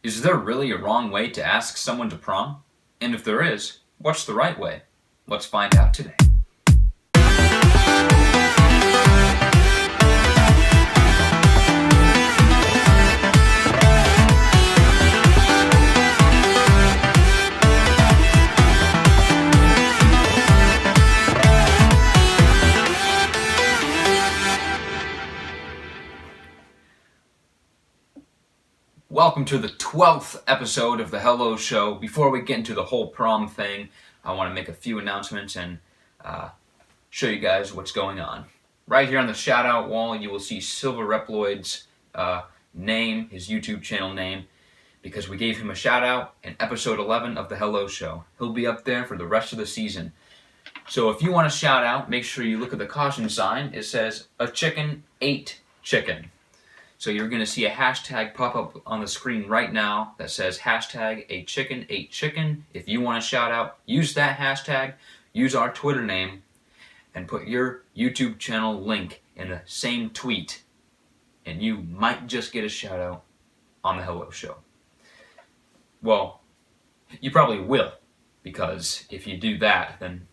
Is there really a wrong way to ask someone to prom? And if there is, what's the right way? Let's find out today. Welcome to the 12th episode of the Hello Show. Before we get into the whole prom thing, I want to make a few announcements and show you guys what's going on. Right here on the shoutout wall, you will see Silver Reploid's name, his YouTube channel name, because we gave him a shoutout in episode 11 of the Hello Show. He'll be up there for the rest of the season. So if you want a shout out, make sure you look at the caution sign. It says, "A chicken ate chicken." So you're going to see a hashtag pop up on the screen right now that says hashtag "A chicken ate chicken." If you want a shout out, use that hashtag, use our Twitter name, and put your YouTube channel link in the same tweet, and you might just get a shout out on the Hello Show. Well, you probably will, because if you do that, then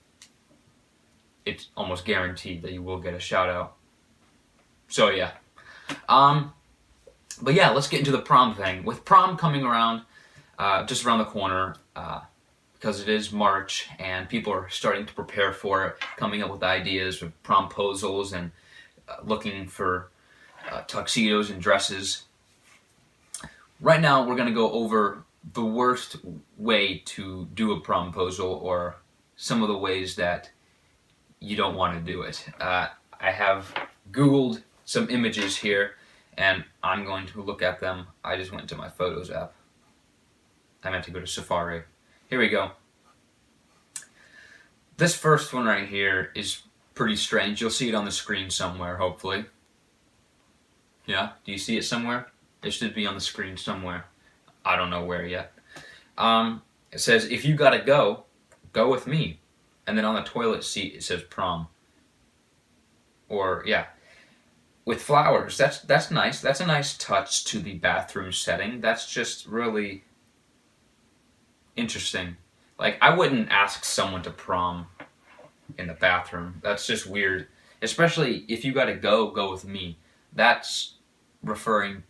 it's almost guaranteed that you will get a shout out. So yeah. But yeah, let's get into the prom thing. With prom coming around, just around the corner, because it is March and people are starting to prepare for it, coming up with ideas for promposals and looking for tuxedos and dresses. Right now, we're going to go over the worst way to do a promposal, or some of the ways that you don't want to do it. I have Googled some images here, and I'm going to look at them. I just went to my Photos app. I meant to go to Safari. Here we go. This first one right here is pretty strange. You'll see it on the screen somewhere, hopefully. Yeah, do you see it somewhere? It should be on the screen somewhere. I don't know where yet. It says, "If you gotta go, go with me." And then on the toilet seat it says prom. Or, yeah. With flowers, that's nice. That's a nice touch to the bathroom setting. That's just really interesting. Like, I wouldn't ask someone to prom in the bathroom. That's just weird. Especially if you gotta go with me. That's referring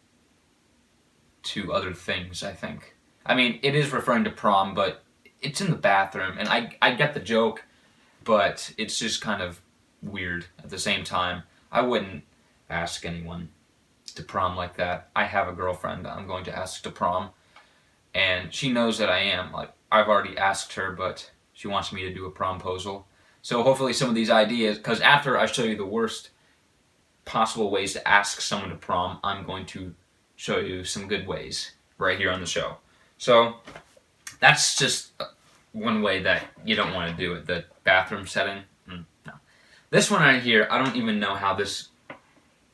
to other things, I think. I mean, it is referring to prom, but it's in the bathroom, and I get the joke, but it's just kind of weird at the same time. I wouldn't ask anyone to prom like that. I have a girlfriend that I'm going to ask to prom, and she knows that I am. Like, I've already asked her, but she wants me to do a promposal. So hopefully some of these ideas, because after I show you the worst possible ways to ask someone to prom, I'm going to show you some good ways right here on the show. So that's just one way that you don't want to do it, the bathroom setting. No. This one right here, I don't even know how this,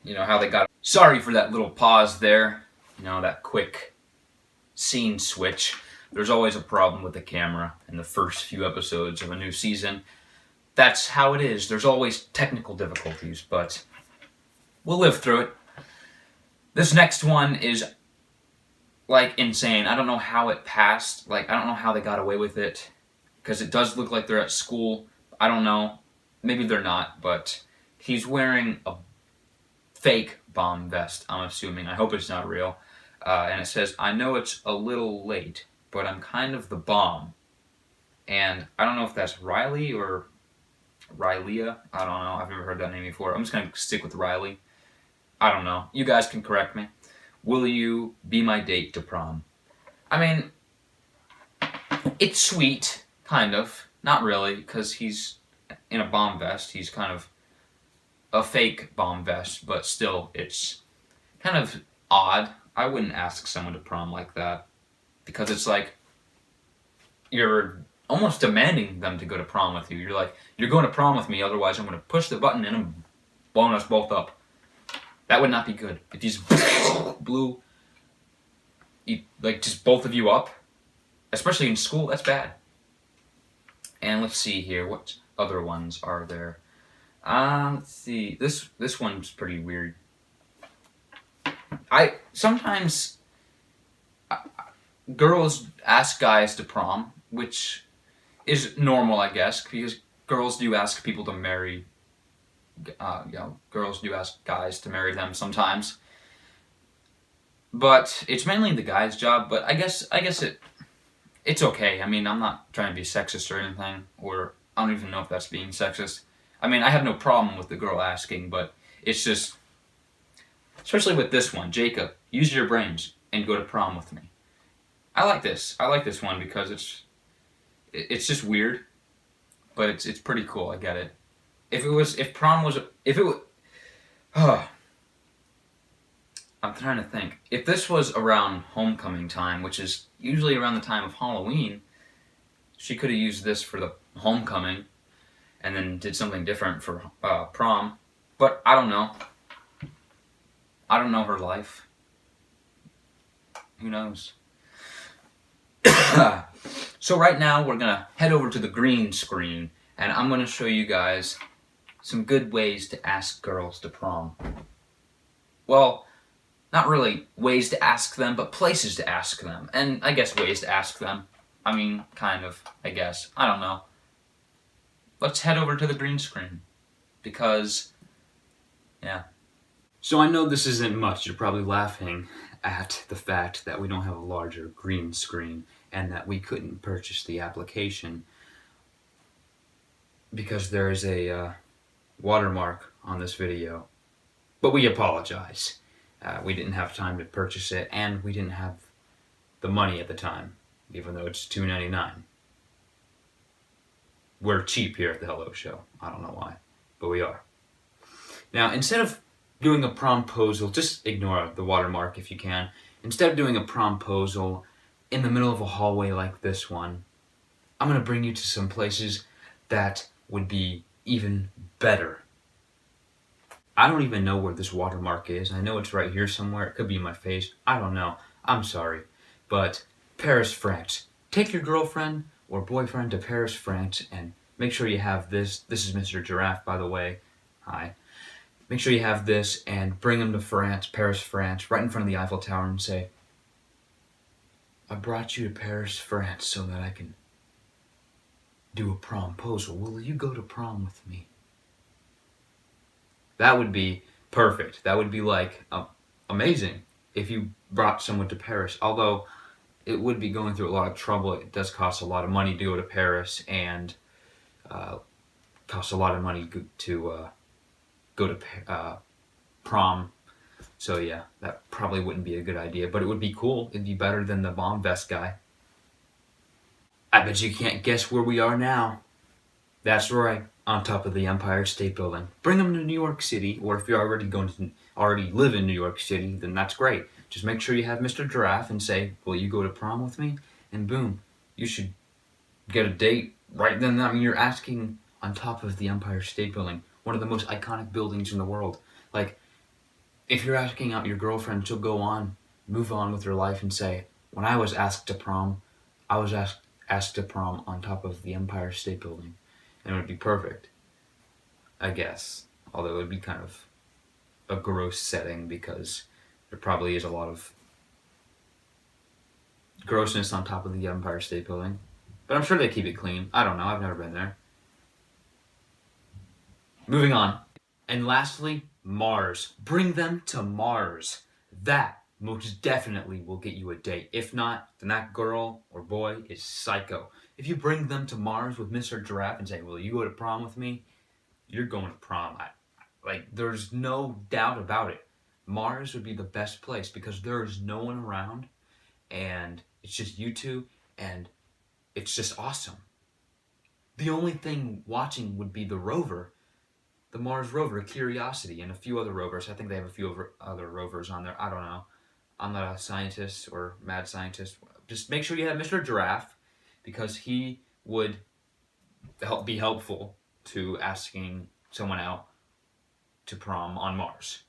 how they got. Sorry for that little pause there, that quick scene switch. There's always a problem with the camera in the first few episodes of a new season. That's how it is. There's always technical difficulties, but we'll live through it. This next one is, like, insane. I don't know how it passed. Like, I don't know how they got away with it, because it does look like they're at school. I don't know. Maybe they're not, but he's wearing a fake bomb vest, I'm assuming. I hope it's not real. And it says, "I know it's a little late, but I'm kind of the bomb." And I don't know if that's Riley or Rilea. I don't know. I've never heard that name before. I'm just going to stick with Riley. I don't know. You guys can correct me. "Will you be my date to prom?" I mean, it's sweet, kind of. Not really, because he's in a bomb vest. He's kind of a fake bomb vest, but still, it's kind of odd. I wouldn't ask someone to prom like that, because it's like you're almost demanding them to go to prom with you. You're like, "You're going to prom with me, otherwise I'm going to push the button and I'm blowing us both up." That would not be good. If you just blew, just both of you up, especially in school, that's bad. And let's see here, what other ones are there? Let's see. This one's pretty weird. girls ask guys to prom, which is normal, I guess, because girls do ask people to marry. Girls do ask guys to marry them sometimes, but it's mainly the guy's job. But I guess it's okay. I mean, I'm not trying to be sexist or anything, or I don't even know if that's being sexist. I mean, I have no problem with the girl asking, but it's just, especially with this one, Jacob, use your brains and go to prom with me. I like this. I like this one because it's just weird, but it's pretty cool. I get it. If prom was if it was, oh, I'm trying to think. If this was around homecoming time, which is usually around the time of Halloween, she could have used this for the homecoming and then did something different for prom. But I don't know. I don't know her life. Who knows? So right now we're gonna head over to the green screen, and I'm gonna show you guys some good ways to ask girls to prom. Well, not really ways to ask them, but places to ask them, and I guess ways to ask them. I mean, kind of. I guess. I don't know. Let's head over to the green screen because, yeah. So I know this isn't much. You're probably laughing at the fact that we don't have a larger green screen and that we couldn't purchase the application because there is a watermark on this video. But we apologize. We didn't have time to purchase it, and we didn't have the money at the time, even though it's $2.99. We're cheap here at the Hello Show. I don't know why, but we are. Now, instead of doing a promposal, just ignore the watermark if you can. Instead of doing a promposal in the middle of a hallway like this one, I'm going to bring you to some places that would be even better. I don't even know where this watermark is. I know it's right here somewhere. It could be in my face. I don't know. I'm sorry. But Paris, France. Take your girlfriend or boyfriend to Paris, France, and make sure you have this. This is Mr. Giraffe, by the way. Hi. Make sure you have this and bring them to France, Paris, France, right in front of the Eiffel Tower and say, I brought you to Paris, France so that I can do a promposal. Will you go to prom with me? That would be perfect. That would be like amazing if you brought someone to Paris. Although it would be going through a lot of trouble. It does cost a lot of money to go to Paris, and costs a lot of money to go to prom. So yeah, that probably wouldn't be a good idea, but it would be cool. It'd be better than the bomb vest guy. I bet you can't guess where we are now. That's right, on top of the Empire State Building. Bring them to New York City, or if you're already live in New York City, then that's great. Just make sure you have Mr. Giraffe and say, will you go to prom with me? And boom, you should get a date right then. I mean, you're asking on top of the Empire State Building, one of the most iconic buildings in the world. Like, if you're asking out your girlfriend, she'll go on, move on with her life and say, when I was asked to prom, I was asked to prom on top of the Empire State Building. And it would be perfect, I guess. Although it would be kind of a gross setting because there probably is a lot of grossness on top of the Empire State Building. But I'm sure they keep it clean. I don't know. I've never been there. Moving on. And lastly, Mars. Bring them to Mars. That most definitely will get you a date. If not, then that girl or boy is psycho. If you bring them to Mars with Mr. Giraffe and say, will you go to prom with me? You're going to prom. There's no doubt about it. Mars would be the best place because there is no one around and it's just you two and it's just awesome. The only thing watching would be the rover, the Mars rover, Curiosity, and a few other rovers. I think they have a few other rovers on there. I don't know. I'm not a scientist or mad scientist. Just make sure you have Mr. Giraffe because he would be helpful to asking someone out to prom on Mars.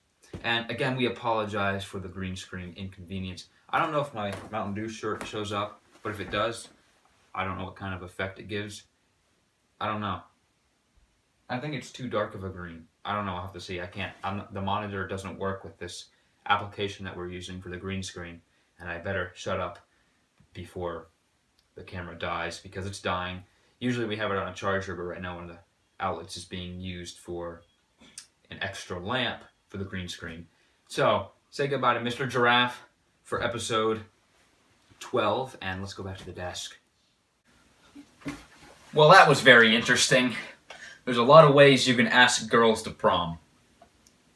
And again, we apologize for the green screen inconvenience. I don't know if my Mountain Dew shirt shows up, but if it does, I don't know what kind of effect it gives. I don't know. I think it's too dark of a green. I don't know. I'll have to see. The monitor doesn't work with this application that we're using for the green screen, and I better shut up. before the camera dies, because it's dying. Usually we have it on a charger, but right now one of the outlets is being used for an extra lamp for the green screen. So, say goodbye to Mr. Giraffe for episode 12, and let's go back to the desk. Well, that was very interesting. There's a lot of ways you can ask girls to prom.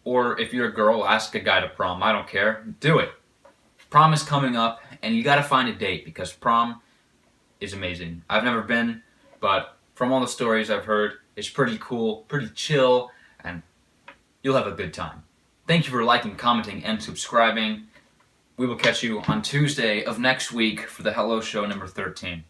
Or if you're a girl, ask a guy to prom. I don't care. Do it. Prom is coming up, and you gotta find a date, because prom is amazing. I've never been, but from all the stories I've heard, it's pretty cool, pretty chill, and you'll have a good time. Thank you for liking, commenting, and subscribing. We will catch you on Tuesday of next week for the Hello Show number 13.